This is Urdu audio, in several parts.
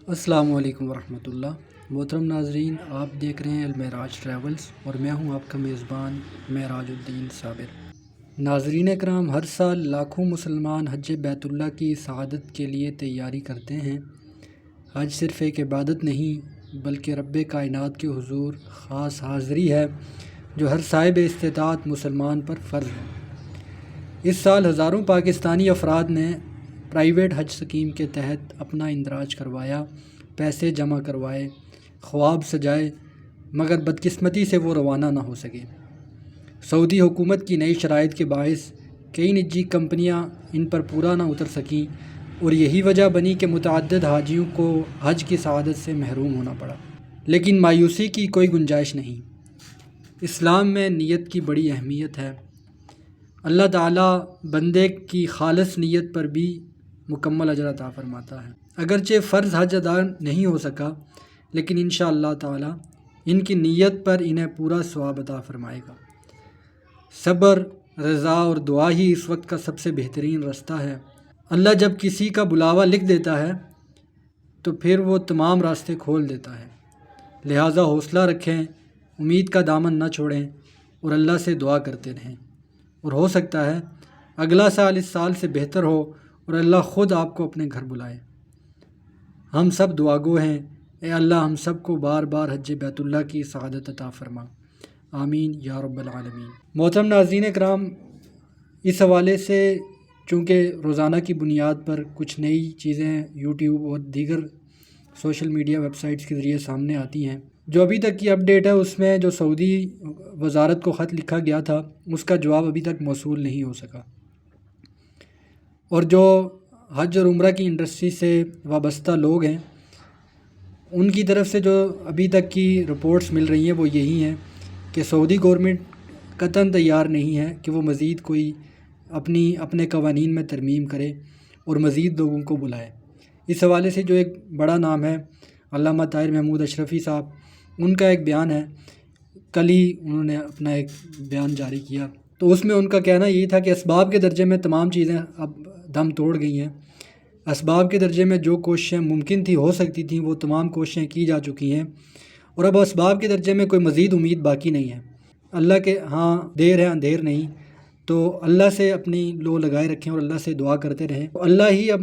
السلام علیکم ورحمۃ اللہ۔ محترم ناظرین، آپ دیکھ رہے ہیں المعراج ٹریولز اور میں ہوں آپ کا میزبان معراج الدین صابر۔ ناظرین اکرام، ہر سال لاکھوں مسلمان حج بیت اللہ کی سعادت کے لیے تیاری کرتے ہیں۔ حج صرف ایک عبادت نہیں بلکہ رب کائنات کے حضور خاص حاضری ہے جو ہر صاحب استطاعت مسلمان پر فرض ہے۔ اس سال ہزاروں پاکستانی افراد نے پرائیویٹ حج سکیم کے تحت اپنا اندراج کروایا، پیسے جمع کروائے، خواب سجائے، مگر بدقسمتی سے وہ روانہ نہ ہو سکے۔ سعودی حکومت کی نئی شرائط کے باعث کئی نجی کمپنیاں ان پر پورا نہ اتر سکیں اور یہی وجہ بنی کہ متعدد حاجیوں کو حج کی سعادت سے محروم ہونا پڑا۔ لیکن مایوسی کی کوئی گنجائش نہیں۔ اسلام میں نیت کی بڑی اہمیت ہے۔ اللہ تعالیٰ بندے کی خالص نیت پر بھی مکمل اجر عطا فرماتا ہے۔ اگرچہ فرض حج ادا نہیں ہو سکا، لیکن انشاءاللہ تعالیٰ ان کی نیت پر انہیں پورا ثواب عطا فرمائے گا۔ صبر، رضا اور دعا ہی اس وقت کا سب سے بہترین رستہ ہے۔ اللہ جب کسی کا بلاوا لکھ دیتا ہے تو پھر وہ تمام راستے کھول دیتا ہے۔ لہٰذا حوصلہ رکھیں، امید کا دامن نہ چھوڑیں اور اللہ سے دعا کرتے رہیں، اور ہو سکتا ہے اگلا سال اس سال سے بہتر ہو اور اللہ خود آپ کو اپنے گھر بلائے۔ ہم سب دعا گو ہیں، اے اللہ ہم سب کو بار بار حج بیت اللہ کی سعادت عطا فرما، آمین یا رب العالمین۔ محترم ناظرین اکرام، اس حوالے سے چونکہ روزانہ کی بنیاد پر کچھ نئی چیزیں یوٹیوب اور دیگر سوشل میڈیا ویب سائٹس کے ذریعے سامنے آتی ہیں، جو ابھی تک کی اپڈیٹ ہے اس میں جو سعودی وزارت کو خط لکھا گیا تھا اس کا جواب ابھی تک موصول نہیں ہو سکا، اور جو حج اور عمرہ کی انڈسٹری سے وابستہ لوگ ہیں ان کی طرف سے جو ابھی تک کی رپورٹس مل رہی ہیں وہ یہی ہیں کہ سعودی گورنمنٹ قطعاً تیار نہیں ہے کہ وہ مزید کوئی اپنے قوانین میں ترمیم کرے اور مزید لوگوں کو بلائے۔ اس حوالے سے جو ایک بڑا نام ہے علامہ طاہر محمود اشرفی صاحب، ان کا ایک بیان ہے، کل ہی انہوں نے اپنا ایک بیان جاری کیا، تو اس میں ان کا کہنا یہی تھا کہ اسباب کے درجے میں تمام چیزیں اب دم توڑ گئی ہیں۔ اسباب کے درجے میں جو کوششیں ممکن تھی ہو سکتی تھیں وہ تمام کوششیں کی جا چکی ہیں، اور اب اسباب کے درجے میں کوئی مزید امید باقی نہیں ہے۔ اللہ کے ہاں دیر ہے اندھیر نہیں، تو اللہ سے اپنی لو لگائے رکھیں اور اللہ سے دعا کرتے رہیں۔ اللہ ہی اب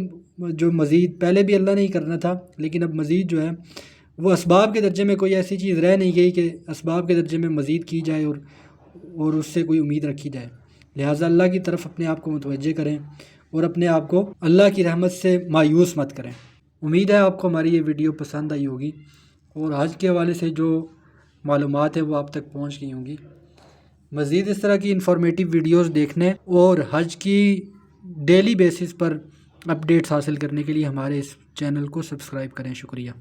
جو مزید، پہلے بھی اللہ نے ہی کرنا تھا لیکن اب مزید جو ہے وہ اسباب کے درجے میں کوئی ایسی چیز رہ نہیں گئی کہ اسباب کے درجے میں مزید کی جائے اور اس سے کوئی امید رکھی جائے۔ لہٰذا اللہ کی طرف اپنے آپ کو متوجہ کریں اور اپنے آپ کو اللہ کی رحمت سے مایوس مت کریں۔ امید ہے آپ کو ہماری یہ ویڈیو پسند آئی ہوگی اور حج کے حوالے سے جو معلومات ہیں وہ آپ تک پہنچ گئی ہوں گی۔ مزید اس طرح کی انفارمیٹیو ویڈیوز دیکھنے اور حج کی ڈیلی بیسس پر اپڈیٹس حاصل کرنے کے لیے ہمارے اس چینل کو سبسکرائب کریں۔ شکریہ۔